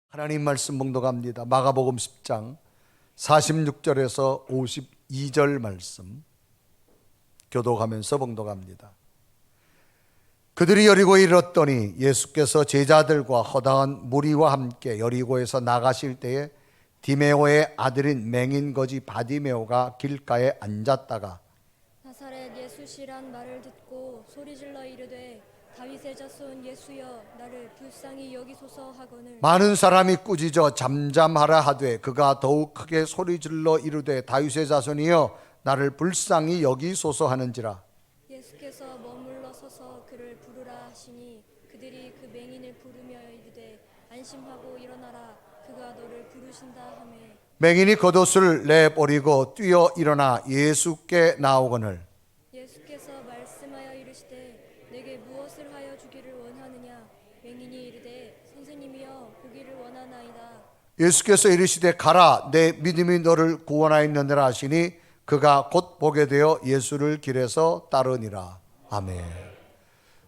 하나님 말씀 봉독합니다. 마가복음 10장 46절에서 52절 말씀 교독하면서 봉독합니다. 그들이 여리고에 이르렀더니 예수께서 제자들과 허다한 무리와 함께 여리고에서 나가실 때에 디메오의 아들인 맹인거지 바디메오가 길가에 앉았다가 나사렛 예수시란 말을 듣고 소리질러 이르되 다윗의 자손 예수여 나를 불쌍히 여기소서 하거늘 많은 사람이 꾸짖어 잠잠하라 하되 그가 더욱 크게 소리질러 이르되 다윗의 자손이여 나를 불쌍히 여기소서 하는지라. 예수께서 머물러 서서 그를 부르라 하시니 그들이 그 맹인을 부르며 이르되 안심하고 일어나라 그가 너를 부르신다 하매 맹인이 겉옷을 내버리고 뛰어 일어나 예수께 나오거늘 예수께서 말씀하여 이르시되 내게 무엇을 하여 주기를 원하느냐 맹인이 이르되 선생님이여 보기를 원하나이다. 예수께서 이르시되 가라 내 믿음이 너를 구원하였느니라 하시니 그가 곧 보게 되어 예수를 길에서 따르니라. 아멘.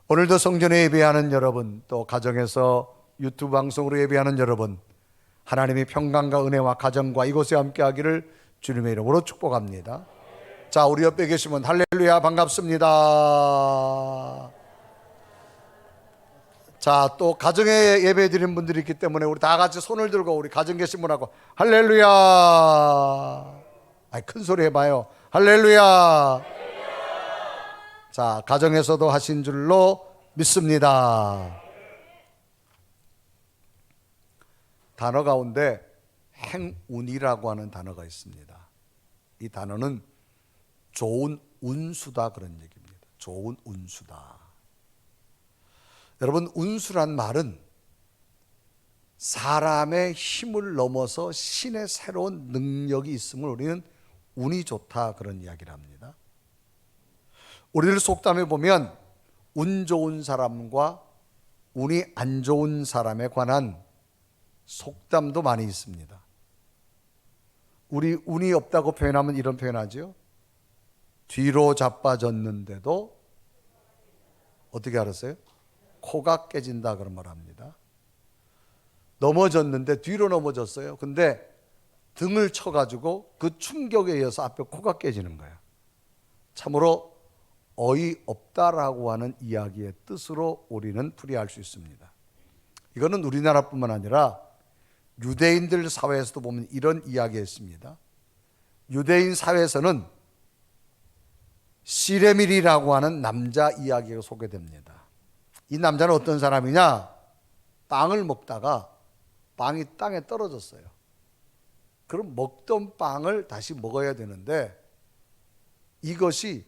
오늘도 성전에 예배하는 여러분, 또 가정에서 유튜브 방송으로 예배하는 여러분, 하나님의 평강과 은혜와 가정과 이곳에 함께하기를 주님의 이름으로 축복합니다. 자, 우리 옆에 계시면 할렐루야 반갑습니다. 자, 또 가정에 예배 드리는 분들이 있기 때문에 우리 다 같이 손을 들고 우리 가정 계신 분하고 할렐루야. 큰 소리 해봐요. 할렐루야. 자, 가정에서도 하신 줄로 믿습니다. 단어 가운데 행운이라고 하는 단어가 있습니다. 이 단어는 좋은 운수다 그런 얘기입니다. 좋은 운수다. 여러분, 운수란 말은 사람의 힘을 넘어서 신의 새로운 능력이 있음을 우리는 운이 좋다 그런 이야기를 합니다. 우리들 속담에 보면 운 좋은 사람과 운이 안 좋은 사람에 관한 속담도 많이 있습니다. 우리 운이 없다고 표현하면 이런 표현하죠. 뒤로 자빠졌는데도 어떻게 알았어요? 코가 깨진다 그런 말 합니다. 넘어졌는데 뒤로 넘어졌어요. 근데 등을 쳐가지고 그 충격에 의해서 앞에 코가 깨지는 거예요. 참으로 어이없다라고 하는 이야기의 뜻으로 우리는 풀이할 수 있습니다. 이거는 우리나라뿐만 아니라 유대인들 사회에서도 보면 이런 이야기가 있습니다. 유대인 사회에서는 시레밀이라고 하는 남자 이야기가 소개됩니다. 이 남자는 어떤 사람이냐? 빵을 먹다가 빵이 땅에 떨어졌어요. 그럼 먹던 빵을 다시 먹어야 되는데 이것이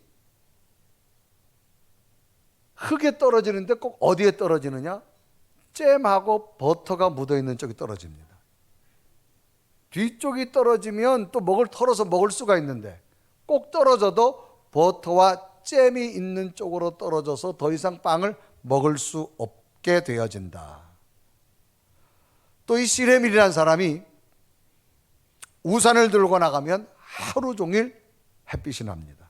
흙에 떨어지는데 꼭 어디에 떨어지느냐? 잼하고 버터가 묻어있는 쪽이 떨어집니다. 뒤쪽이 떨어지면 또 털어서 먹을 수가 있는데 꼭 떨어져도 버터와 잼이 있는 쪽으로 떨어져서 더 이상 빵을 먹을 수 없게 되어진다. 또 이 시레밀이라는 사람이 우산을 들고 나가면 하루 종일 햇빛이 납니다.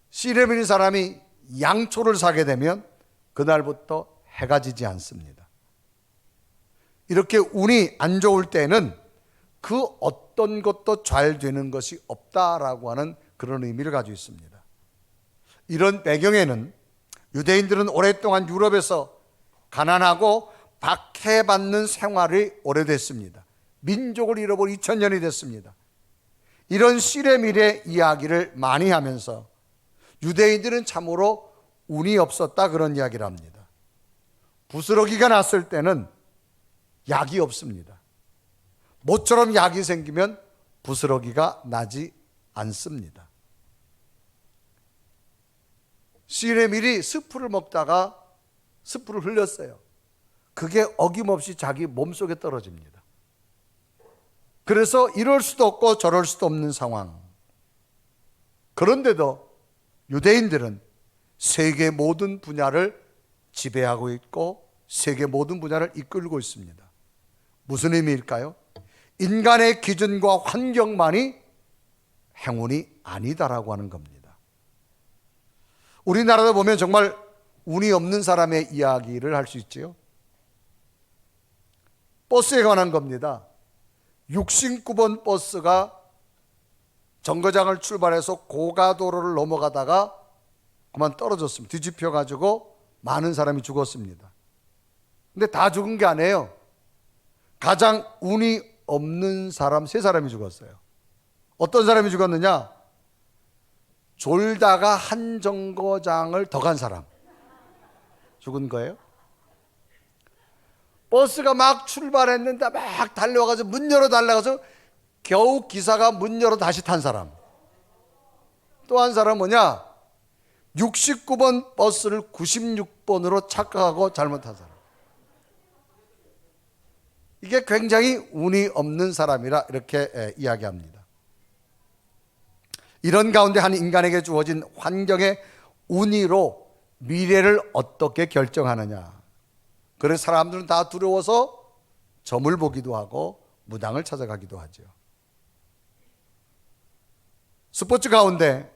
시레밀 사람이 양초를 사게 되면 그날부터 해가 지지 않습니다. 이렇게 운이 안 좋을 때는 그 어떤 것도 잘 되는 것이 없다라고 하는 그런 의미를 가지고 있습니다. 이런 배경에는 유대인들은 오랫동안 유럽에서 가난하고 박해받는 생활이 오래됐습니다. 민족을 잃어버린 2000년이 됐습니다. 이런 시레밀의 이야기를 많이 하면서 유대인들은 참으로 운이 없었다 그런 이야기를 합니다. 부스러기가 났을 때는 약이 없습니다. 모처럼 약이 생기면 부스러기가 나지 않습니다. 시레밀이 스프를 먹다가 스프를 흘렸어요. 그게 어김없이 자기 몸속에 떨어집니다. 그래서 이럴 수도 없고 저럴 수도 없는 상황. 그런데도 유대인들은 세계 모든 분야를 지배하고 있고 세계 모든 분야를 이끌고 있습니다. 무슨 의미일까요? 인간의 기준과 환경만이 행운이 아니다라고 하는 겁니다. 우리나라도 보면 정말 운이 없는 사람의 이야기를 할 수 있지요. 버스에 관한 겁니다. 69번 버스가 정거장을 출발해서 고가도로를 넘어가다가 그만 떨어졌습니다. 뒤집혀 가지고 많은 사람이 죽었습니다. 근데 다 죽은 게 아니에요. 가장 운이 없는 사람 3사람이 죽었어요. 어떤 사람이 죽었느냐? 졸다가 한 정거장을 더 간 사람 죽은 거예요. 버스가 막 출발했는데 막 달려가서 문 열어 달라가서 겨우 기사가 문 열어 다시 탄 사람. 또 한 사람은 뭐냐? 69번 버스를 96번으로 착각하고 잘못한 사람. 이게 굉장히 운이 없는 사람이라 이렇게 이야기합니다. 이런 가운데 한 인간에게 주어진 환경의 운위로 미래를 어떻게 결정하느냐. 그래서 사람들은 다 두려워서 점을 보기도 하고 무당을 찾아가기도 하죠. 스포츠 가운데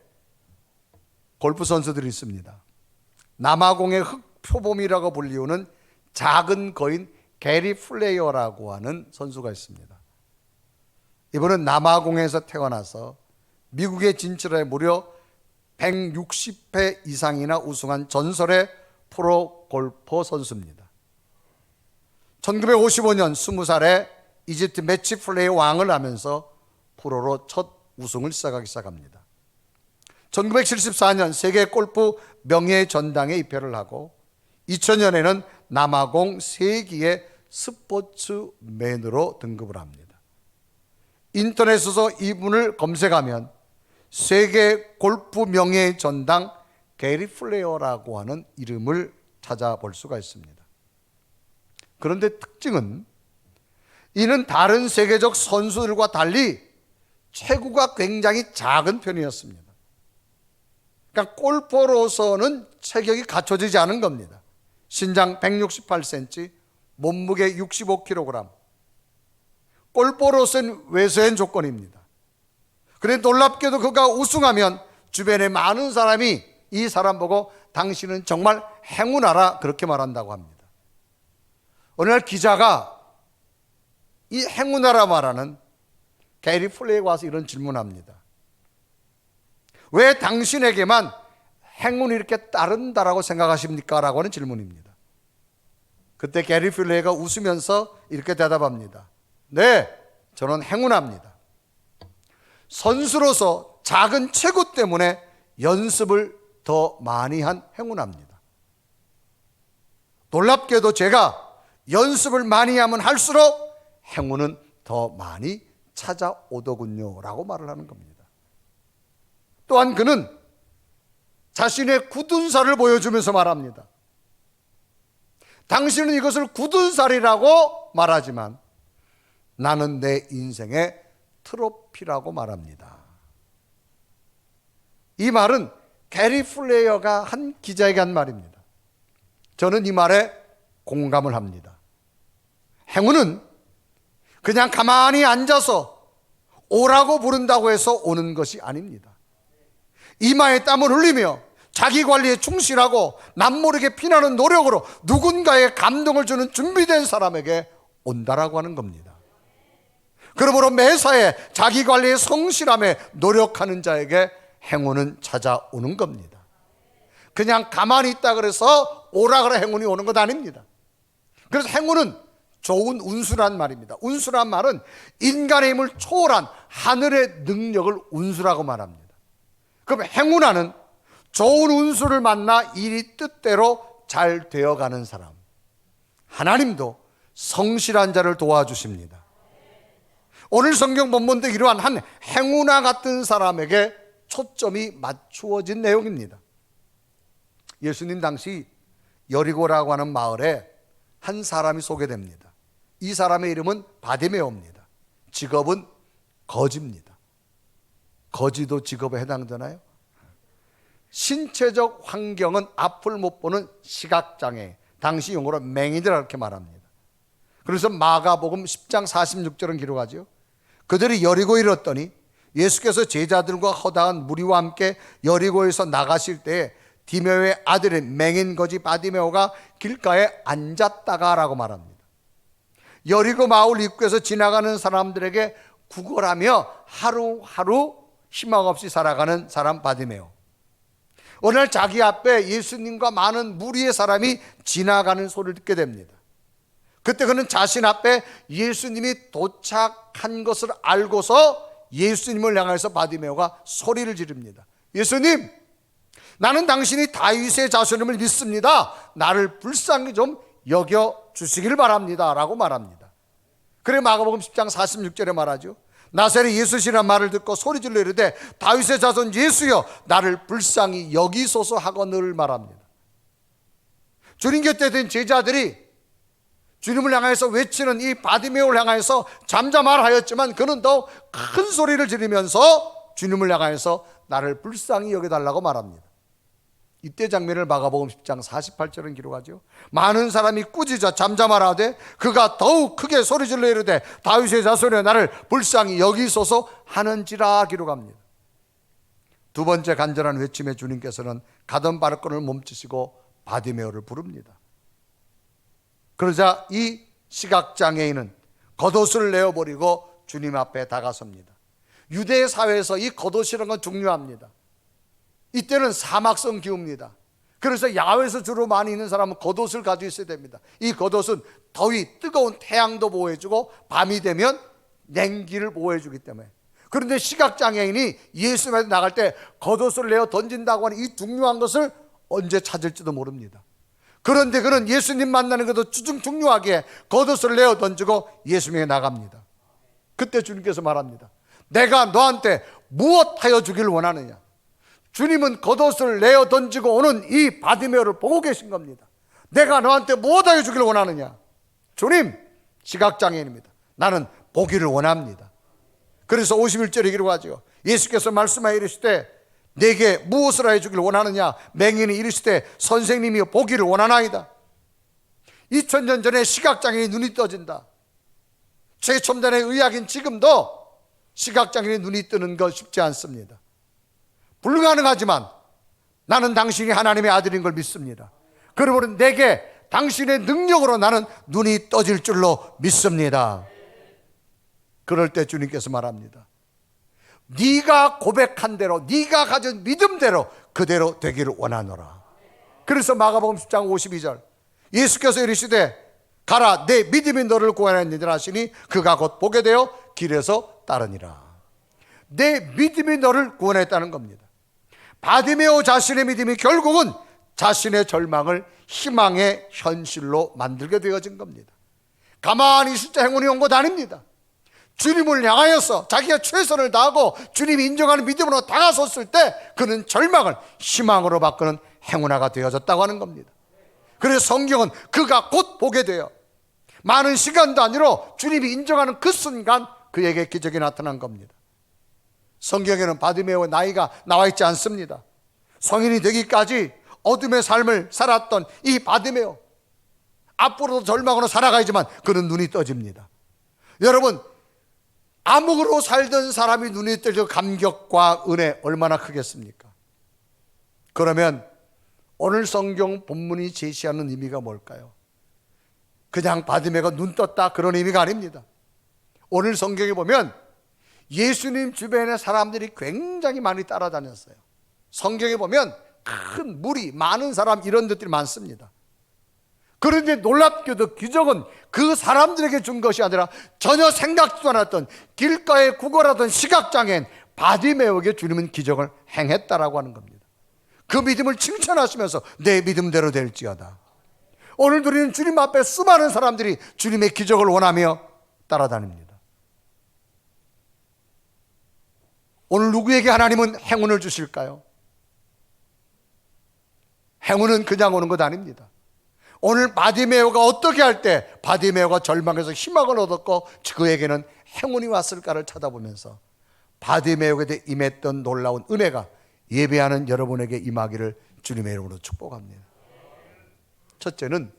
골프 선수들이 있습니다. 남아공의 흑표범이라고 불리우는 작은 거인 게리 플레이어라고 하는 선수가 있습니다. 이분은 남아공에서 태어나서 미국에 진출해 무려 160회 이상이나 우승한 전설의 프로 골퍼 선수입니다. 1955년 20살에 이집트 매치 플레이 왕을 하면서 프로로 첫 우승을 시작하기 시작합니다. 1974년 세계 골프 명예 전당에 입회를 하고 2000년에는 남아공 세기의 스포츠맨으로 등급을 합니다. 인터넷에서 이분을 검색하면 세계 골프 명예 전당 게리 플레이어라고 하는 이름을 찾아볼 수가 있습니다. 그런데 특징은 이는 다른 세계적 선수들과 달리 체구가 굉장히 작은 편이었습니다. 그러니까 골퍼로서는 체격이 갖춰지지 않은 겁니다. 신장 168cm, 몸무게 65kg. 골퍼로서는 외소한 조건입니다. 그런데 놀랍게도 그가 우승하면 주변에 많은 사람이 이 사람 보고 당신은 정말 행운하라 그렇게 말한다고 합니다. 어느 날 기자가 이 행운하라 말하는 게리 플레이에 와서 이런 질문합니다. 왜 당신에게만 행운이 이렇게 따른다라고 생각하십니까? 라고 하는 질문입니다. 그때 게리 플레이가 웃으면서 이렇게 대답합니다. 네, 저는 행운합니다. 선수로서 작은 체구 때문에 연습을 더 많이 한 행운합니다. 놀랍게도 제가 연습을 많이 하면 할수록 행운은 더 많이 찾아오더군요 라고 말을 하는 겁니다. 또한 그는 자신의 굳은 살을 보여주면서 말합니다. 당신은 이것을 굳은 살이라고 말하지만 나는 내 인생의 트로피라고 말합니다. 이 말은 게리 플레이어가 한 기자에게 한 말입니다. 저는 이 말에 공감을 합니다. 행운은 그냥 가만히 앉아서 오라고 부른다고 해서 오는 것이 아닙니다. 이마에 땀을 흘리며 자기 관리에 충실하고 남모르게 피나는 노력으로 누군가의 감동을 주는 준비된 사람에게 온다라고 하는 겁니다. 그러므로 매사에 자기 관리에 성실함에 노력하는 자에게 행운은 찾아오는 겁니다. 그냥 가만히 있다 그래서 오라 그래 행운이 오는 것 아닙니다. 그래서 행운은 좋은 운수란 말입니다. 운수란 말은 인간의 힘을 초월한 하늘의 능력을 운수라고 말합니다. 그럼 행운하는 좋은 운수를 만나 일이 뜻대로 잘 되어가는 사람. 하나님도 성실한 자를 도와주십니다. 오늘 성경 본문도 이러한 한 행운아 같은 사람에게 초점이 맞추어진 내용입니다. 예수님 당시 여리고라고 하는 마을에 한 사람이 소개됩니다. 이 사람의 이름은 바디메오입니다. 직업은 거지입니다. 거지도 직업에 해당되나요? 신체적 환경은 앞을 못 보는 시각장애, 당시 용어로 맹인이라 이렇게 말합니다. 그래서 마가복음 10장 46절은 기록하죠. 그들이 여리고에 이르렀더니 예수께서 제자들과 허다한 무리와 함께 여리고에서 나가실 때에 디메오의 아들인 맹인 거지 바디메오가 길가에 앉았다가 라고 말합니다. 여리고 마을 입구에서 지나가는 사람들에게 구걸하며 하루하루 희망 없이 살아가는 사람 바디메오. 어느 날 자기 앞에 예수님과 많은 무리의 사람이 지나가는 소리를 듣게 됩니다. 그때 그는 자신 앞에 예수님이 도착한 것을 알고서 예수님을 향해서 바디메오가 소리를 지릅니다. 예수님, 나는 당신이 다윗의 자손임을 믿습니다. 나를 불쌍히 좀 여겨 주시기를 바랍니다 라고 말합니다. 그래 마가복음 10장 46절에 말하죠. 나사렛 예수시란 말을 듣고 소리질러 이르되 다윗의 자손 예수여 나를 불쌍히 여기소서 하고 늘 말합니다. 주님 곁에 든 제자들이 주님을 향해서 외치는 이 바디메오를 향해서 잠잠하라 하였지만 그는 더 큰 소리를 지르면서 주님을 향해서 나를 불쌍히 여겨달라고 말합니다. 이때 장면을 마가복음 10장 48절은 기록하죠. 많은 사람이 꾸짖어 잠잠하라 하되 그가 더욱 크게 소리질러 이르되 다윗의 자손이여 나를 불쌍히 여기소서 하는지라 기록합니다. 두 번째 간절한 외침에 주님께서는 가던 발걸음을 멈추시고 바디메오를 부릅니다. 그러자 이 시각장애인은 겉옷을 내어버리고 주님 앞에 다가섭니다. 유대 사회에서 이 겉옷이라는 건 중요합니다. 이때는 사막성 기후입니다. 그래서 야외에서 주로 많이 있는 사람은 겉옷을 가지고 있어야 됩니다. 이 겉옷은 더위, 뜨거운 태양도 보호해주고 밤이 되면 냉기를 보호해주기 때문에. 그런데 시각장애인이 예수님한테 나갈 때 겉옷을 내어 던진다고 하는 이 중요한 것을 언제 찾을지도 모릅니다. 그런데 그는 예수님 만나는 것도 중요하게 겉옷을 내어 던지고 예수님에게 나갑니다. 그때 주님께서 말합니다. 내가 너한테 무엇하여 주기를 원하느냐. 주님은 겉옷을 내어 던지고 오는 이 바디메오를 보고 계신 겁니다. 내가 너한테 무엇하여 주기를 원하느냐. 주님, 시각장애인입니다. 나는 보기를 원합니다. 그래서 51절에 기록하죠. 예수께서 말씀하여 이르시되 내게 무엇을 하여 주기를 원하느냐. 맹인이 이르시되 선생님이여 보기를 원하나이다. 2000년 전에 시각장애인이 눈이 떠진다. 최첨단의 의학인 지금도 시각장애인이 눈이 뜨는 것 쉽지 않습니다. 불가능하지만 나는 당신이 하나님의 아들인 걸 믿습니다. 그러므로 내게 당신의 능력으로 나는 눈이 떠질 줄로 믿습니다. 그럴 때 주님께서 말합니다. 네가 고백한 대로, 네가 가진 믿음대로 그대로 되기를 원하노라. 그래서 마가복음 10장 52절 예수께서 이르시되 가라 내 믿음이 너를 구원하였느니라 하시니 그가 곧 보게 되어 길에서 따르니라. 내 믿음이 너를 구원했다는 겁니다. 바디메오 자신의 믿음이 결국은 자신의 절망을 희망의 현실로 만들게 되어진 겁니다. 가만히 있을 때 행운이 온 것 아닙니다. 주님을 향하여서 자기가 최선을 다하고 주님이 인정하는 믿음으로 다가섰을 때 그는 절망을 희망으로 바꾸는 행운아가 되어졌다고 하는 겁니다. 그래서 성경은 그가 곧 보게 되어 많은 시간도 아니로 주님이 인정하는 그 순간 그에게 기적이 나타난 겁니다. 성경에는 바디메오의 나이가 나와 있지 않습니다. 성인이 되기까지 어둠의 삶을 살았던 이 바디메오, 앞으로도 절망으로 살아가야지만 그는 눈이 떠집니다. 여러분, 암흑으로 살던 사람이 눈이 떠져 감격과 은혜 얼마나 크겠습니까? 그러면 오늘 성경 본문이 제시하는 의미가 뭘까요? 그냥 바디메오가 눈 떴다 그런 의미가 아닙니다. 오늘 성경에 보면 예수님 주변에 사람들이 굉장히 많이 따라다녔어요. 성경에 보면 큰 무리, 많은 사람 이런 것들이 많습니다. 그런데 놀랍게도 기적은 그 사람들에게 준 것이 아니라 전혀 생각지도 않았던 길가에 구걸하던 시각장애인 바디메오에게 주님은 기적을 행했다라고 하는 겁니다. 그 믿음을 칭찬하시면서 내 믿음대로 될지어다. 오늘도 우리는 주님 앞에 수많은 사람들이 주님의 기적을 원하며 따라다닙니다. 오늘 누구에게 하나님은 행운을 주실까요? 행운은 그냥 오는 것 아닙니다. 오늘 바디메오가 어떻게 할 때 바디메오가 절망해서 희망을 얻었고 그에게는 행운이 왔을까를 찾아보면서 바디메오에게 임했던 놀라운 은혜가 예배하는 여러분에게 임하기를 주님의 이름으로 축복합니다. 첫째는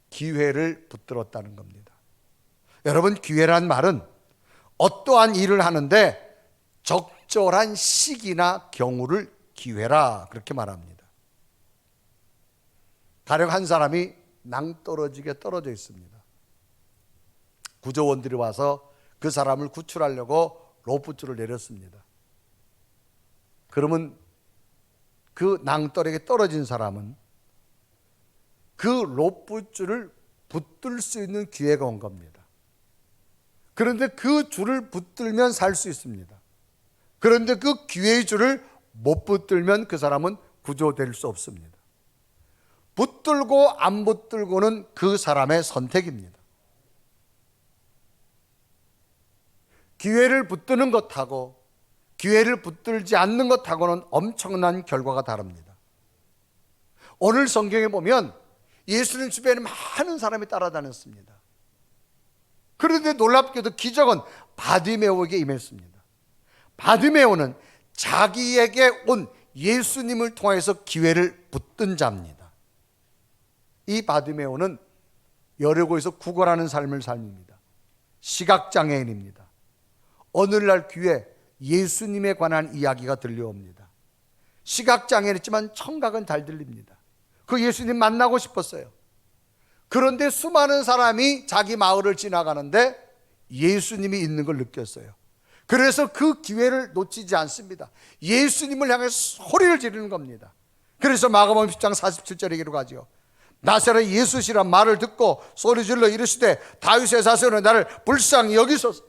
기회를 붙들었다는 겁니다. 여러분, 기회란 말은 어떠한 일을 하는데 적절한 시기나 경우를 기회라 그렇게 말합니다. 가령 한 사람이 낭떠러지게 떨어져 있습니다. 구조원들이 와서 그 사람을 구출하려고 로프줄을 내렸습니다. 그러면 그 낭떠러기에 떨어진 사람은 그 로프줄을 붙들 수 있는 기회가 온 겁니다. 그런데 그 줄을 붙들면 살 수 있습니다. 그런데 그 기회의 줄을 못 붙들면 그 사람은 구조될 수 없습니다. 붙들고 안 붙들고는 그 사람의 선택입니다. 기회를 붙드는 것하고 기회를 붙들지 않는 것하고는 엄청난 결과가 다릅니다. 오늘 성경에 보면 예수님 주변에 많은 사람이 따라다녔습니다. 그런데 놀랍게도 기적은 바디메오에게 임했습니다. 바디메오는 자기에게 온 예수님을 통해서 기회를 붙든 자입니다. 이 바디메오는 여리고에서 구걸하는 삶을 삽니다. 시각장애인입니다. 오늘날 귀에 예수님에 관한 이야기가 들려옵니다. 시각장애인이지만 청각은 잘 들립니다. 그 예수님 만나고 싶었어요. 그런데 수많은 사람이 자기 마을을 지나가는데 예수님이 있는 걸 느꼈어요. 그래서 그 기회를 놓치지 않습니다. 예수님을 향해 소리를 지르는 겁니다. 그래서 마가복음 10장 47절에 기록하죠. 나사렛 예수시란 말을 듣고 소리질러 이르시되 다윗의 자손은 나를 불쌍히 여기소서.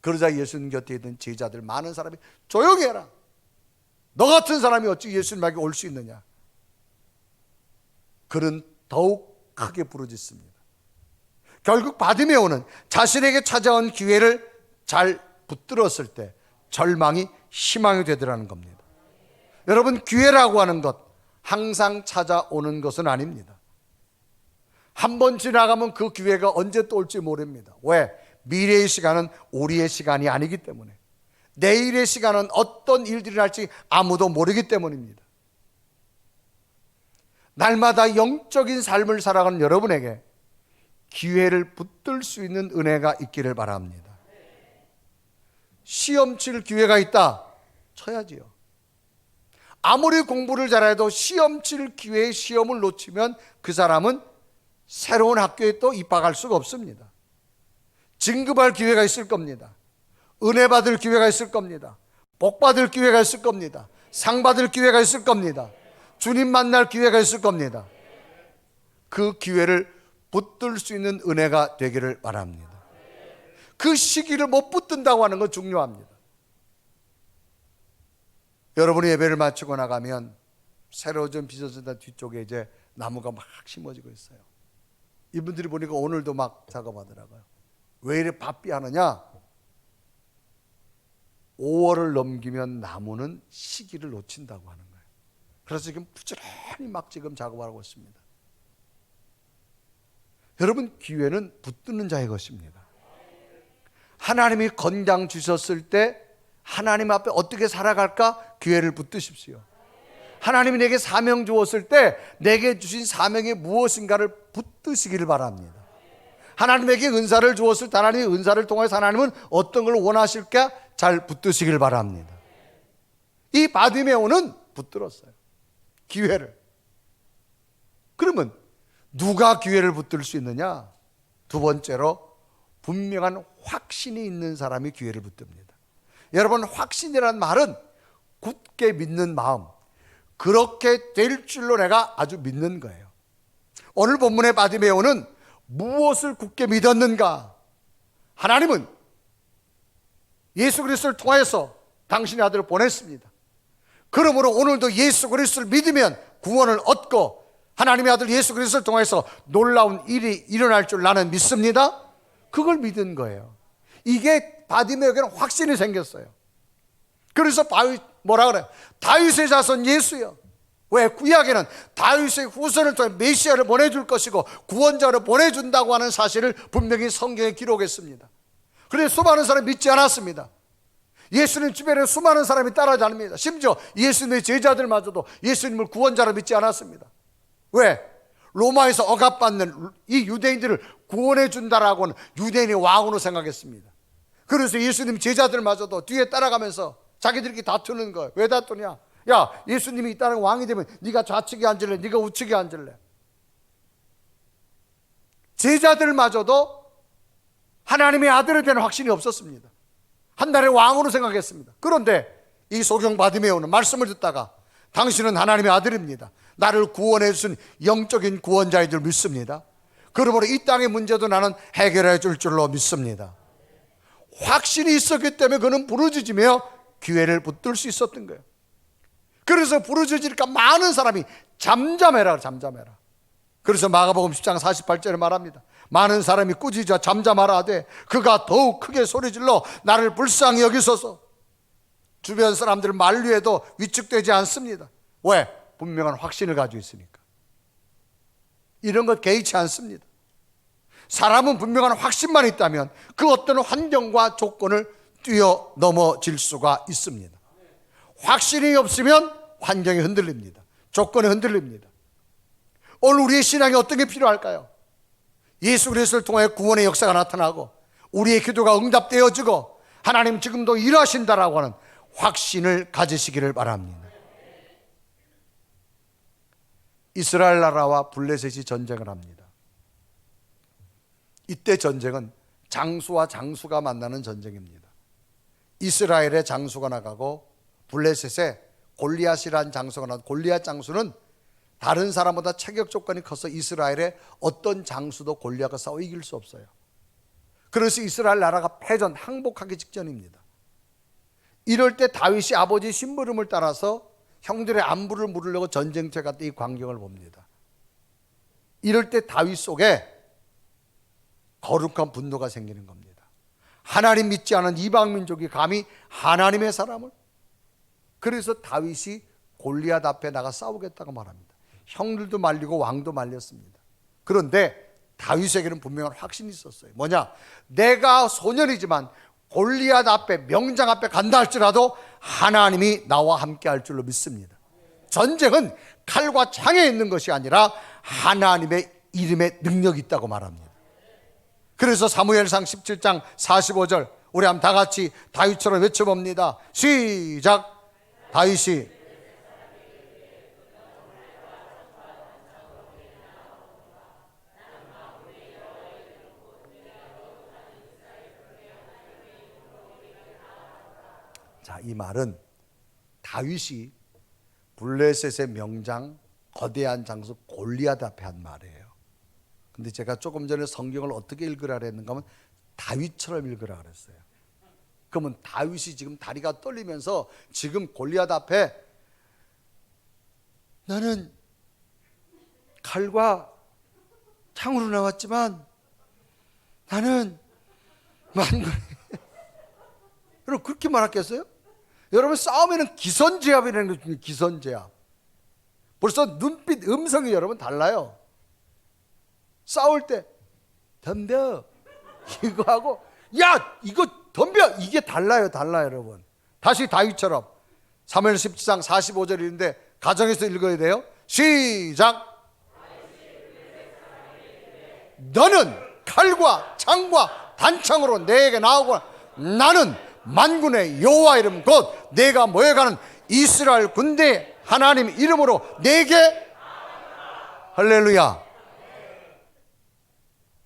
그러자 예수님 곁에 있던 제자들 많은 사람이 조용히 해라. 너 같은 사람이 어찌 예수님에게 올 수 있느냐. 그는 더욱 크게 부르짖습니다. 결국 바디메오는 자신에게 찾아온 기회를 잘 붙들었을 때 절망이 희망이 되더라는 겁니다. 여러분, 기회라고 하는 것 항상 찾아오는 것은 아닙니다. 한 번 지나가면 그 기회가 언제 또 올지 모릅니다. 왜? 미래의 시간은 우리의 시간이 아니기 때문에, 내일의 시간은 어떤 일들이 날지 아무도 모르기 때문입니다. 날마다 영적인 삶을 살아가는 여러분에게 기회를 붙들 수 있는 은혜가 있기를 바랍니다. 시험 칠 기회가 있다, 쳐야지요. 아무리 공부를 잘해도 시험 칠 기회에 시험을 놓치면 그 사람은 새로운 학교에 또 입학할 수가 없습니다. 진급할 기회가 있을 겁니다. 은혜 받을 기회가 있을 겁니다. 복 받을 기회가 있을 겁니다. 상 받을 기회가 있을 겁니다. 주님 만날 기회가 있을 겁니다. 그 기회를 붙들 수 있는 은혜가 되기를 바랍니다. 그 시기를 못 붙든다고 하는 건 중요합니다. 여러분이 예배를 마치고 나가면 새로 좀 빚어진다 뒤쪽에 이제 나무가 막 심어지고 있어요. 이분들이 보니까 오늘도 막 작업하더라고요. 왜 이래 바삐 하느냐? 5월을 넘기면 나무는 시기를 놓친다고 하는 거예요. 그래서 지금 부지런히 막 지금 작업하고 있습니다. 여러분, 기회는 붙드는 자의 것입니다. 하나님이 건강 주셨을 때 하나님 앞에 어떻게 살아갈까? 기회를 붙드십시오. 하나님이 내게 사명 주었을 때 내게 주신 사명이 무엇인가를 붙드시기를 바랍니다. 하나님에게 은사를 주었을 때 하나님의 은사를 통해서 하나님은 어떤 걸 원하실까? 잘 붙드시기를 바랍니다. 이 바디메오는 붙들었어요. 기회를. 그러면 누가 기회를 붙들 수 있느냐? 두 번째로 분명한 확신이 있는 사람이 기회를 붙듭니다. 여러분, 확신이란 말은 굳게 믿는 마음, 그렇게 될 줄로 내가 아주 믿는 거예요. 오늘 본문의 바디메오는 무엇을 굳게 믿었는가? 하나님은 예수 그리스도를 통해서 당신의 아들을 보냈습니다. 그러므로 오늘도 예수 그리스도를 믿으면 구원을 얻고 하나님의 아들 예수 그리스도를 통해서 놀라운 일이 일어날 줄 나는 믿습니다. 그걸 믿은 거예요. 이게 바디메오에게는 확신이 생겼어요. 그래서 뭐라 그래? 다윗의 자손 예수요. 왜? 구약에는 다윗의 후손을 통해 메시아를 보내줄 것이고 구원자를 보내준다고 하는 사실을 분명히 성경에 기록했습니다. 그래서 수많은 사람이 믿지 않았습니다. 예수님 주변에 수많은 사람이 따라다닙니다. 심지어 예수님의 제자들마저도 예수님을 구원자로 믿지 않았습니다. 왜? 로마에서 억압받는 이 유대인들을 구원해 준다라고는 유대인의 왕으로 생각했습니다. 그래서 예수님 제자들마저도 뒤에 따라가면서 자기들끼리 다투는 거예요. 왜 다투냐? 야, 예수님이 이 땅의 왕이 되면 네가 좌측에 앉을래? 네가 우측에 앉을래? 제자들마저도 하나님의 아들에 대한 확신이 없었습니다. 한 나라의 왕으로 생각했습니다. 그런데 이 소경 바디메오는 말씀을 듣다가 당신은 하나님의 아들입니다. 나를 구원해 주신 영적인 구원자인 줄 믿습니다. 그러므로 이 땅의 문제도 나는 해결해 줄 줄로 믿습니다. 확신이 있었기 때문에 그는 부르짖으며 기회를 붙들 수 있었던 거예요. 그래서 부르짖으니까 많은 사람이 잠잠해라. 그래서 마가복음 10장 48절에 말합니다. 많은 사람이 꾸짖어 잠잠하라 하되 그가 더욱 크게 소리질러 나를 불쌍히 여기소서. 주변 사람들을 만류해도 위축되지 않습니다. 왜? 분명한 확신을 가지고 있으니까. 이런 것 개의치 않습니다. 사람은 분명한 확신만 있다면 그 어떤 환경과 조건을 뛰어넘어질 수가 있습니다. 확신이 없으면 환경이 흔들립니다. 조건이 흔들립니다. 오늘 우리의 신앙에 어떤 게 필요할까요? 예수 그리스도를 통해 구원의 역사가 나타나고 우리의 기도가 응답되어지고 하나님 지금도 일하신다라고 하는 확신을 가지시기를 바랍니다. 이스라엘 나라와 블레셋이 전쟁을 합니다. 이때 전쟁은 장수와 장수가 만나는 전쟁입니다. 이스라엘의 장수가 나가고 블레셋의 골리앗이라는 장수가 나가고, 골리앗 장수는 다른 사람보다 체격 조건이 커서 이스라엘의 어떤 장수도 골리앗과 싸워 이길 수 없어요. 그래서 이스라엘 나라가 패전, 항복하기 직전입니다. 이럴 때 다윗이 아버지 심부름을 따라서 형들의 안부를 물으려고 전쟁터에 갔다 이 광경을 봅니다. 이럴 때 다윗 속에 거룩한 분노가 생기는 겁니다. 하나님 믿지 않은 이방 민족이 감히 하나님의 사람을, 그래서 다윗이 골리앗 앞에 나가 싸우겠다고 말합니다. 형들도 말리고 왕도 말렸습니다. 그런데 다윗에게는 분명한 확신이 있었어요. 뭐냐? 내가 소년이지만 골리앗 앞에, 명장 앞에 간다 할지라도 하나님이 나와 함께 할 줄로 믿습니다. 전쟁은 칼과 창에 있는 것이 아니라 하나님의 이름에 능력이 있다고 말합니다. 그래서 사무엘상 17장 45절 우리 한번 다 같이 다윗처럼 외쳐봅니다. 시작. 다윗이 자, 이 말은 다윗이 블레셋의 명장 거대한 장수 골리앗 앞에 한 말이에요. 근데 제가 조금 전에 성경을 어떻게 읽으라 그랬는가 하면 다윗처럼 읽으라 그랬어요. 그러면 다윗이 지금 다리가 떨리면서 지금 골리앗 앞에 나는 칼과 창으로 나왔지만 나는 만군의 여러분 그렇게 말했겠어요? 여러분 싸움에는 기선제압이라는 게 중요해요. 기선제압. 벌써 눈빛 음성이 여러분 달라요. 싸울 때 덤벼 이거 하고 야 이거 덤벼 이게 달라요 여러분. 다시 다윗처럼 사무엘 17장 45절인데 가정에서 읽어야 돼요. 시작. 너는 칼과 창과 단창으로 내게 나오고 나는 만군의 여호와 이름 곧 내가 모여가는 이스라엘 군대 하나님 이름으로 내게 할렐루야.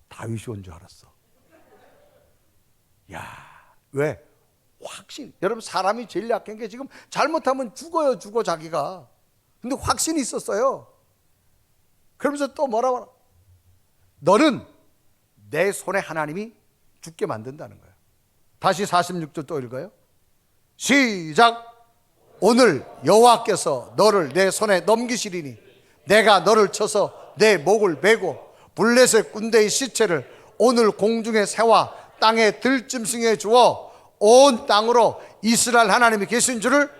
다윗이 온 줄 알았어. 야, 왜? 확신. 여러분 사람이 제일 약한 게 지금 잘못하면 죽어요. 자기가. 근데 확신이 있었어요. 그러면서 또 뭐라고 하나? 너는 내 손에 하나님이 죽게 만든다는 거예요. 다시 46절 또 읽어요. 시작. 오늘 여호와께서 너를 내 손에 넘기시리니 내가 너를 쳐서 내 목을 베고 블레셋 군대의 시체를 오늘 공중의 새와 땅의 들짐승에 주어 온 땅으로 이스라엘 하나님이 계신 줄을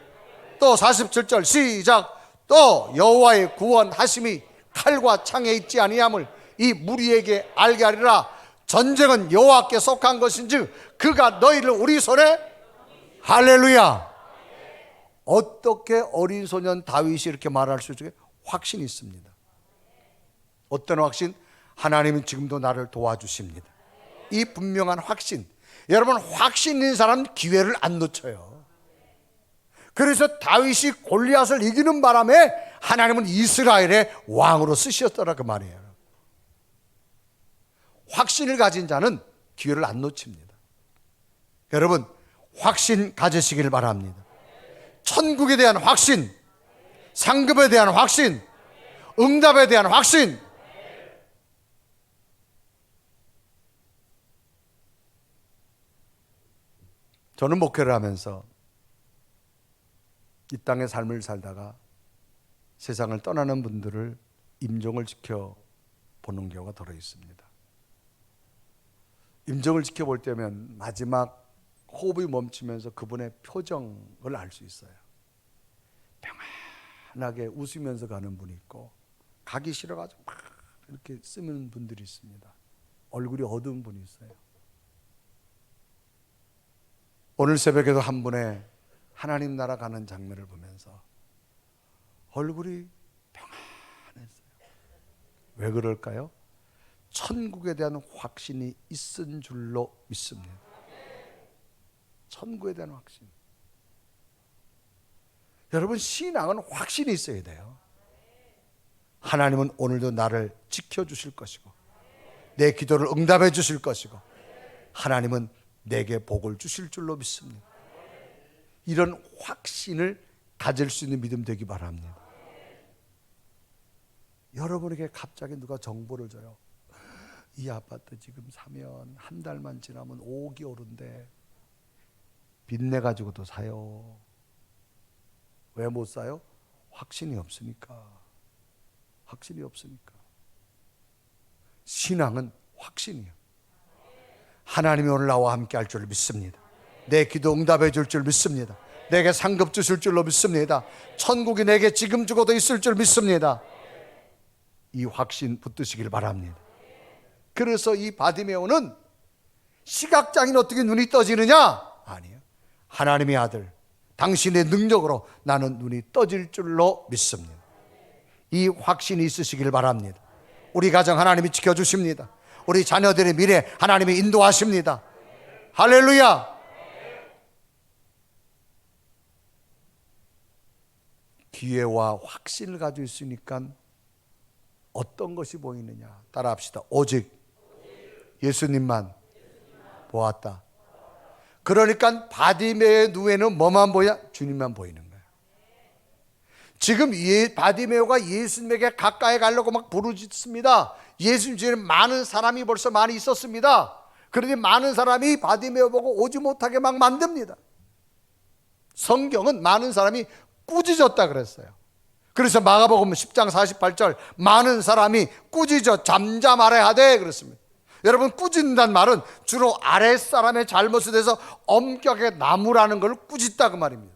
또 47절 시작. 또 여호와의 구원하심이 칼과 창에 있지 아니함을 이 무리에게 알게 하리라. 전쟁은 여호와께 속한 것인즉 그가 너희를 우리 손에 할렐루야. 어떻게 어린 소년 다윗이 이렇게 말할 수 있게 확신이 있습니다. 어떤 확신? 하나님은 지금도 나를 도와주십니다. 이 분명한 확신. 여러분 확신 있는 사람은 기회를 안 놓쳐요. 그래서 다윗이 골리앗을 이기는 바람에 하나님은 이스라엘의 왕으로 쓰셨더라 그 말이에요. 확신을 가진 자는 기회를 안 놓칩니다. 여러분, 확신 가지시길 바랍니다. 천국에 대한 확신, 상급에 대한 확신, 응답에 대한 확신. 저는 목회를 하면서 이 땅의 삶을 살다가 세상을 떠나는 분들을 임종을 지켜보는 경우가 더러 있습니다. 임종을 지켜볼 때면 마지막 호흡이 멈추면서 그분의 표정을 알 수 있어요. 평안하게 웃으면서 가는 분이 있고, 가기 싫어가지고 막 이렇게 쓰는 분들이 있습니다. 얼굴이 어두운 분이 있어요. 오늘 새벽에도 한 분의 하나님 나라 가는 장면을 보면서 얼굴이 평안했어요. 왜 그럴까요? 천국에 대한 확신이 있은 줄로 믿습니다. 천국에 대한 확신. 여러분, 신앙은 확신이 있어야 돼요. 하나님은 오늘도 나를 지켜주실 것이고, 내 기도를 응답해 주실 것이고, 하나님은 내게 복을 주실 줄로 믿습니다. 이런 확신을 가질 수 있는 믿음 되기 바랍니다. 여러분에게 갑자기 누가 정보를 줘요. 이 아파트 지금 사면 한 달만 지나면 5억이 오른데 빚내 가지고도 사요. 왜 못 사요? 확신이 없으니까. 확신이 없으니까. 신앙은 확신이에요. 하나님이 오늘 나와 함께 할 줄 믿습니다. 내 기도 응답해 줄 줄 믿습니다. 내게 상급 주실 줄로 믿습니다. 천국이 내게 지금 주고도 있을 줄 믿습니다. 이 확신 붙드시길 바랍니다. 그래서 이 바디메오는 시각장애인 어떻게 눈이 떠지느냐? 아니에요. 하나님의 아들, 당신의 능력으로 나는 눈이 떠질 줄로 믿습니다. 이 확신이 있으시길 바랍니다. 우리 가정 하나님이 지켜주십니다. 우리 자녀들의 미래 하나님이 인도하십니다. 할렐루야. 기회와 확신을 가지고 있으니까 어떤 것이 보이느냐? 따라합시다. 오직 예수님만 보았다. 그러니까 바디메오의 눈에는 뭐만 보여? 주님만 보이는 거예요. 지금 바디메오가 예수님에게 가까이 가려고 막 부르짖습니다. 예수님 주위에는 많은 사람이 벌써 많이 있었습니다. 그런데 많은 사람이 바디메오 보고 오지 못하게 막 만듭니다. 성경은 많은 사람이 꾸짖었다 그랬어요. 그래서 마가복음 10장 48절 많은 사람이 꾸짖어 잠잠하래 하되 그랬습니다. 여러분, 꾸짖는다는 말은 주로 아랫사람의 잘못에 대해서 엄격하게 나무라는 걸 꾸짖다 그 말입니다.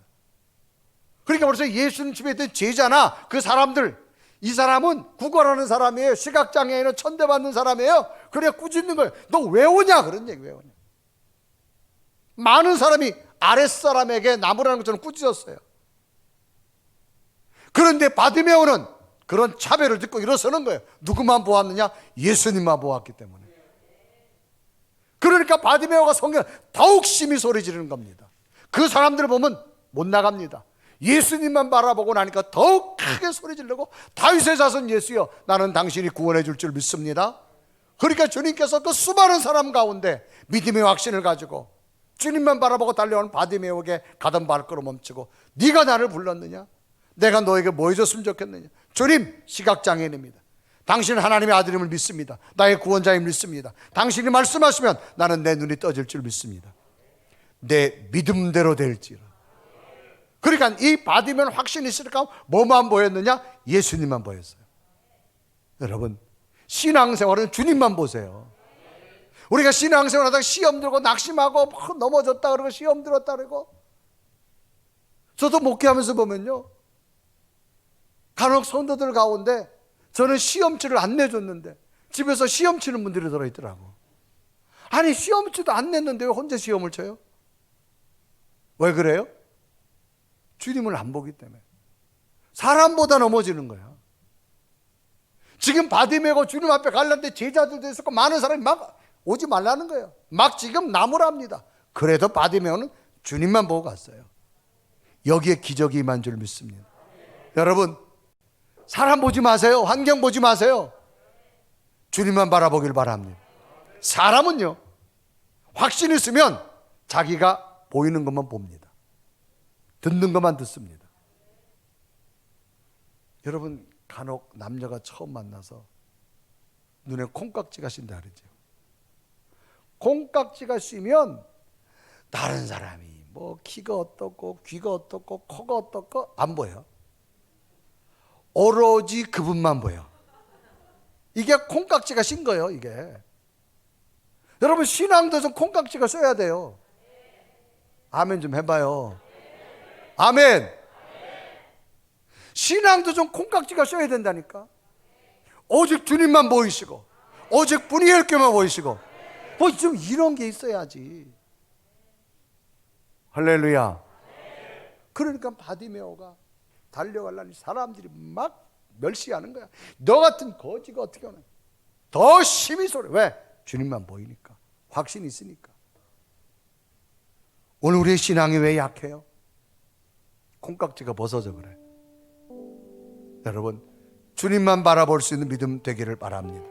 그러니까 벌써 예수님 집에 있던 제자나 그 사람들, 이 사람은 구걸하는 사람이에요. 시각장애인은 천대받는 사람이에요. 그래 꾸짖는 거예요. 너 왜 오냐? 그런 얘기. 왜 오냐? 많은 사람이 아랫사람에게 나무라는 것처럼 꾸짖었어요. 그런데 바디메오는 그런 차별을 듣고 일어서는 거예요. 누구만 보았느냐? 예수님만 보았기 때문에. 그러니까 바디메오가 성경 더욱 심히 소리 지르는 겁니다. 그 사람들을 보면 못 나갑니다. 예수님만 바라보고 나니까 더욱 크게 소리 지르고 다윗의 자손 예수여 나는 당신이 구원해 줄 줄 믿습니다. 그러니까 주님께서 그 수많은 사람 가운데 믿음의 확신을 가지고 주님만 바라보고 달려오는 바디메오에게 가던 발걸음 멈추고 네가 나를 불렀느냐? 내가 너에게 뭐 해줬으면 좋겠느냐? 주님, 시각장애인입니다. 당신은 하나님의 아들임을 믿습니다. 나의 구원자임을 믿습니다. 당신이 말씀하시면 나는 내 눈이 떠질 줄 믿습니다. 내 믿음대로 될지라. 그러니까 이 바디메오는 확신이 있으니까 뭐만 보였느냐? 예수님만 보였어요. 여러분, 신앙생활은 주님만 보세요. 우리가 신앙생활 하다가 시험 들고 낙심하고 넘어졌다 그러고 시험 들었다 그러고, 저도 목회하면서 보면요, 간혹 성도들 가운데 저는 시험지를 안 내줬는데 집에서 시험 치는 분들이 들어있더라고. 아니, 시험지도 안 냈는데 왜 혼자 시험을 쳐요? 왜 그래요? 주님을 안 보기 때문에. 사람보다 넘어지는 거야. 지금 바디메고 주님 앞에 가려는데 제자들도 있었고 많은 사람이 막 오지 말라는 거예요. 막 지금 나무랍니다. 그래도 바디메오는 주님만 보고 갔어요. 여기에 기적이 임한 줄 믿습니다. 여러분, 사람 보지 마세요. 환경 보지 마세요. 주님만 바라보길 바랍니다. 사람은요, 확신이 있으면 자기가 보이는 것만 봅니다. 듣는 것만 듣습니다. 여러분, 간혹 남녀가 처음 만나서 눈에 콩깍지가 씌인다 그러죠. 콩깍지가 씌면 다른 사람이 뭐 키가 어떻고 귀가 어떻고 코가 어떻고 안 보여. 오로지 그분만 보여. 이게 콩깍지가 씌인 거예요, 이게. 여러분, 신앙도 좀 콩깍지가 써야 돼요. 아멘 좀 해봐요. 아멘. 신앙도 좀 콩깍지가 써야 된다니까. 오직 주님만 보이시고, 오직 분이 열교만 보이시고, 뭐 좀 이런 게 있어야지. 할렐루야. 그러니까 바디메오가 달려가려니 사람들이 막 멸시하는 거야. 너 같은 거지가 어떻게 하냐. 더 심히 소리. 왜? 주님만 보이니까, 확신이 있으니까. 오늘 우리의 신앙이 왜 약해요? 콩깍지가 벗어져 그래. 여러분, 주님만 바라볼 수 있는 믿음 되기를 바랍니다.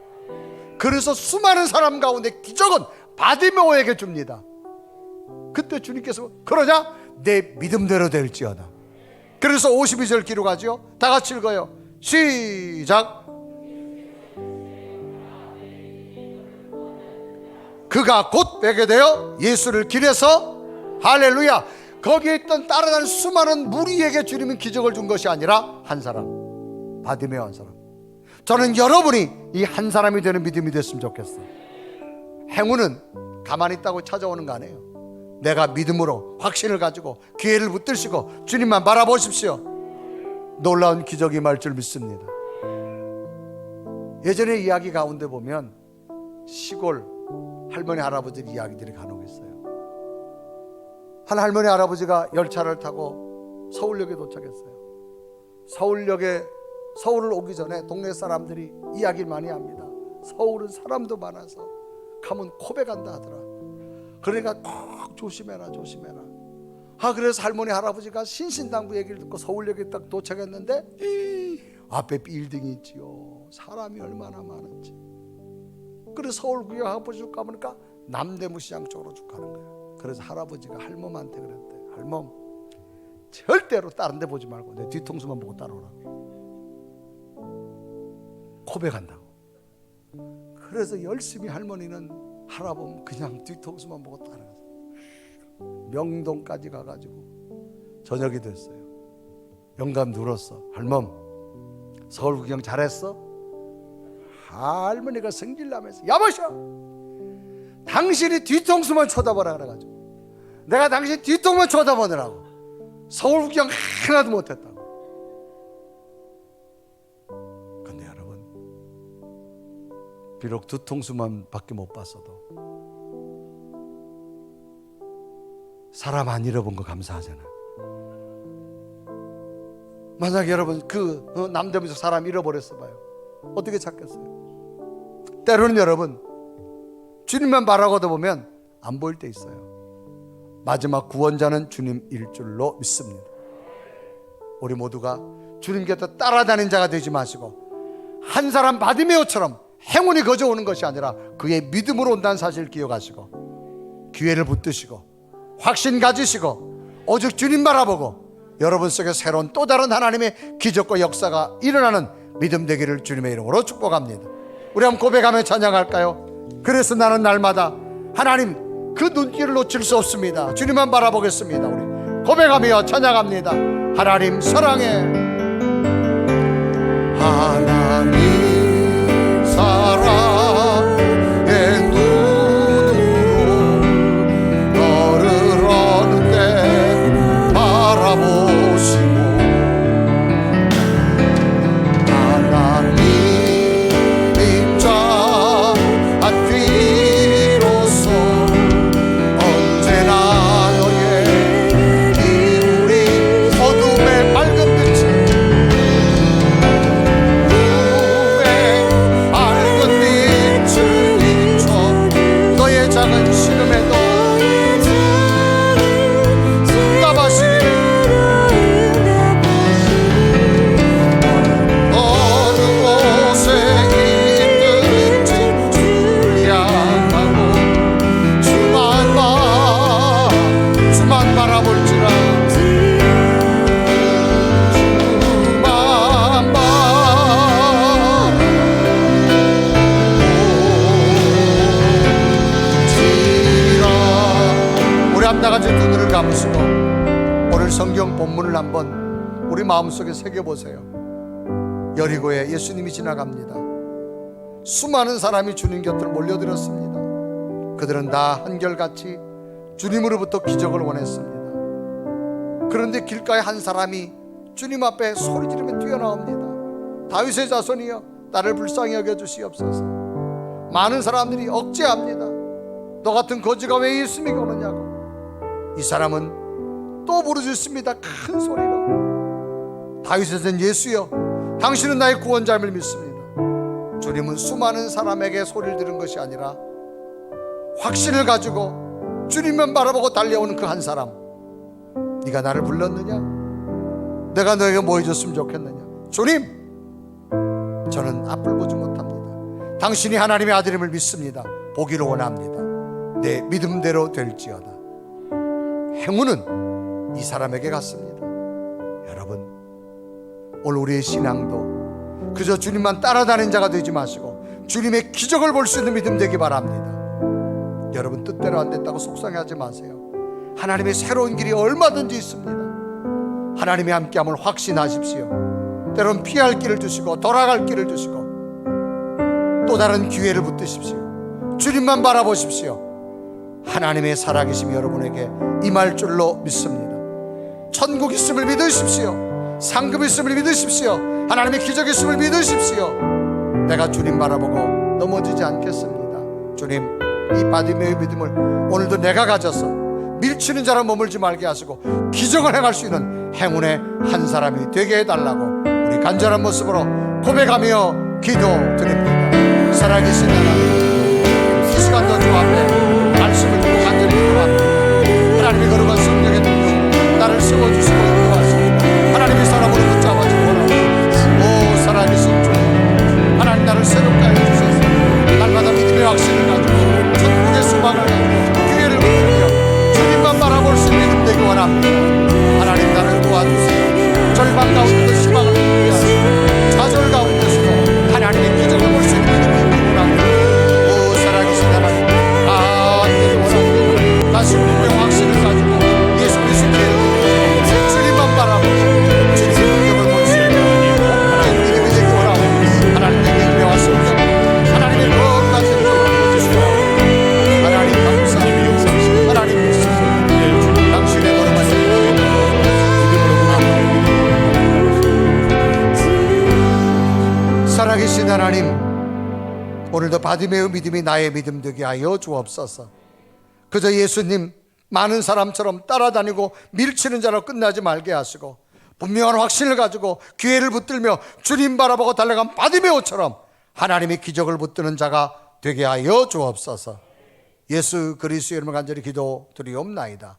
그래서 수많은 사람 가운데 기적은 바디메오에게 줍니다. 그때 주님께서 그러냐? 내 믿음대로 될지어다. 그래서 52절 기록하죠. 다 같이 읽어요. 시작. 그가 곧 베게 되어 예수를 길에서, 할렐루야. 거기에 있던 따라다니는 수많은 무리에게 주님은 기적을 준 것이 아니라 한 사람, 바디메오 한 사람. 저는 여러분이 이 한 사람이 되는 믿음이 됐으면 좋겠어요. 행운은 가만히 있다고 찾아오는 거 아니에요. 내가 믿음으로 확신을 가지고 기회를 붙드시고 주님만 바라보십시오. 놀라운 기적이 임할 줄 믿습니다. 예전의 이야기 가운데 보면 시골 할머니 할아버지 이야기들이 간혹 있어요. 한 할머니 할아버지가 열차를 타고 서울역에 도착했어요. 서울을 오기 전에 동네 사람들이 이야기를 많이 합니다. 서울은 사람도 많아서 가면 코베간다 하더라. 그러니까 꼭 조심해라. 그래서 할머니 할아버지가 신신당부 얘기를 듣고 서울역에 딱 도착했는데 앞에 빌딩이 있지요. 사람이 얼마나 많은지. 그래서 서울 구경하고 쭉 가보니까 남대문 시장 쪽으로 쭉 가는 거예요. 그래서 할아버지가 할멈한테 그랬대. 할멈, 절대로 다른 데 보지 말고 내 뒤통수만 보고 따라오라고. 고백한다고. 그래서 열심히 할머니는 할아범 그냥 뒤통수만 보고 따라갔어요. 명동까지 가가지고 저녁이 됐어요. 영감 누웠어. 할멈, 서울 구경 잘했어? 할머니가 성질나면서, 여보셔, 당신이 뒤통수만 쳐다보라 그래가지고 내가 당신 뒤통만 쳐다보느라고 서울 구경 하나도 못했다고. 근데 여러분, 비록 뒤통수만 밖에 못 봤어도 사람 안 잃어본 거 감사하잖아요. 만약에 여러분 남대문에서 사람 잃어버렸어 봐요. 어떻게 찾겠어요? 때로는 여러분, 주님만 바라보다 보면 안 보일 때 있어요. 마지막 구원자는 주님일 줄로 믿습니다. 우리 모두가 주님 곁에 따라다니는 자가 되지 마시고 한 사람 바디메오처럼 행운이 거저 오는 것이 아니라 그의 믿음으로 온다는 사실을 기억하시고 기회를 붙드시고 확신 가지시고 오직 주님 바라보고 여러분 속에 새로운 또 다른 하나님의 기적과 역사가 일어나는 믿음 되기를 주님의 이름으로 축복합니다. 우리 한번 고백하며 찬양할까요? 그래서 나는 날마다 하나님 그 눈길을 놓칠 수 없습니다. 주님만 바라보겠습니다. 우리 고백하며 찬양합니다. 하나님 사랑해. 하나님 사랑의 눈으로 너를 어느 때 바라보시고 하나님 자 앞뒤로서 언제나 너의 이울이 어둠의 밝은 빛을 감으시고 오늘 성경 본문을 한번 우리 마음속에 새겨보세요. 여리고에 예수님이 지나갑니다. 수많은 사람이 주님 곁을 몰려들었습니다. 그들은 다 한결같이 주님으로부터 기적을 원했습니다. 그런데 길가에 한 사람이 주님 앞에 소리 지르며 뛰어나옵니다. 다윗의 자손이여, 나를 불쌍히 여겨 주시옵소서. 많은 사람들이 억제합니다. 너 같은 거지가 왜 예수님에게 오느냐고. 이 사람은 또 부르짖습니다. 큰 소리로. 다윗의 전 예수여, 당신은 나의 구원자임을 믿습니다. 주님은 수많은 사람에게 소리를 들은 것이 아니라 확신을 가지고 주님만 바라보고 달려오는 그 한 사람. 네가 나를 불렀느냐? 내가 너에게 뭐 해줬으면 좋겠느냐? 주님, 저는 앞을 보지 못합니다. 당신이 하나님의 아들임을 믿습니다. 보기를 원합니다. 내 믿음대로 될지어다. 행운은 이 사람에게 갔습니다. 여러분, 오늘 우리의 신앙도 그저 주님만 따라다니는 자가 되지 마시고 주님의 기적을 볼 수 있는 믿음 되기 바랍니다. 여러분, 뜻대로 안 됐다고 속상해하지 마세요. 하나님의 새로운 길이 얼마든지 있습니다. 하나님의 함께함을 확신하십시오. 때론 피할 길을 주시고 돌아갈 길을 주시고 또 다른 기회를 붙드십시오. 주님만 바라보십시오. 하나님의 살아계심이 여러분에게 임할 줄로 믿습니다. 천국 있음을 믿으십시오. 상급 있음을 믿으십시오. 하나님의 기적 있음을 믿으십시오. 내가 주님 바라보고 넘어지지 않겠습니다. 주님, 이 바디메의 믿음을 오늘도 내가 가져서 밀치는 자로 머물지 말게 하시고 기적을 행할 수 있는 행운의 한 사람이 되게 해달라고 우리 간절한 모습으로 고백하며 기도드립니다. 살아계신 하나님, 이 시간도 주 앞에 말씀을 듣고 간절히 기도합니다. 하나님이 거룩한 성령의 능력 나를 세워주시고 인도하시고 하나님의 사람으로 붙잡아주고 오 살아계신 주, 하나님 나를 새롭게 해주셔서 날마다 믿음의 확신을 가지고 천국의 소망을 가지고 기회를 붙들며 주님만 바라볼 수 있는 믿음 되기 원합니다. 하나님 나를 도와주세요. 절망 가운데도 희망을 얻게 하시고 좌절 가운데서도 하나님의 기적을 볼 수 있는 믿음 되기 원합니다. 오 살아계신 하나님, 간절히 원합니다. 다시 믿음의 확신을 가지고 예수 그리스도의 이름으로 주님만 바라보고 주님의 능력을 볼 수 있는 하나님 믿음이 되기 원합니다. 하나님 내 믿음의 성령, 하나님의 거룩한 능력을 보여주시고 하나님 감사합니다. 하나님 믿습니다. 당신의 거룩한 능력을 살아계신 하나님, 오늘도 바디메의 믿음이 나의 믿음 되게 하여 주옵소서. 그저 예수님 많은 사람처럼 따라다니고 밀치는 자로 끝나지 말게 하시고 분명한 확신을 가지고 기회를 붙들며 주님 바라보고 달려간 바디메오처럼 하나님의 기적을 붙드는 자가 되게 하여 주옵소서. 예수 그리스도의 이름으로 간절히 기도드리옵나이다.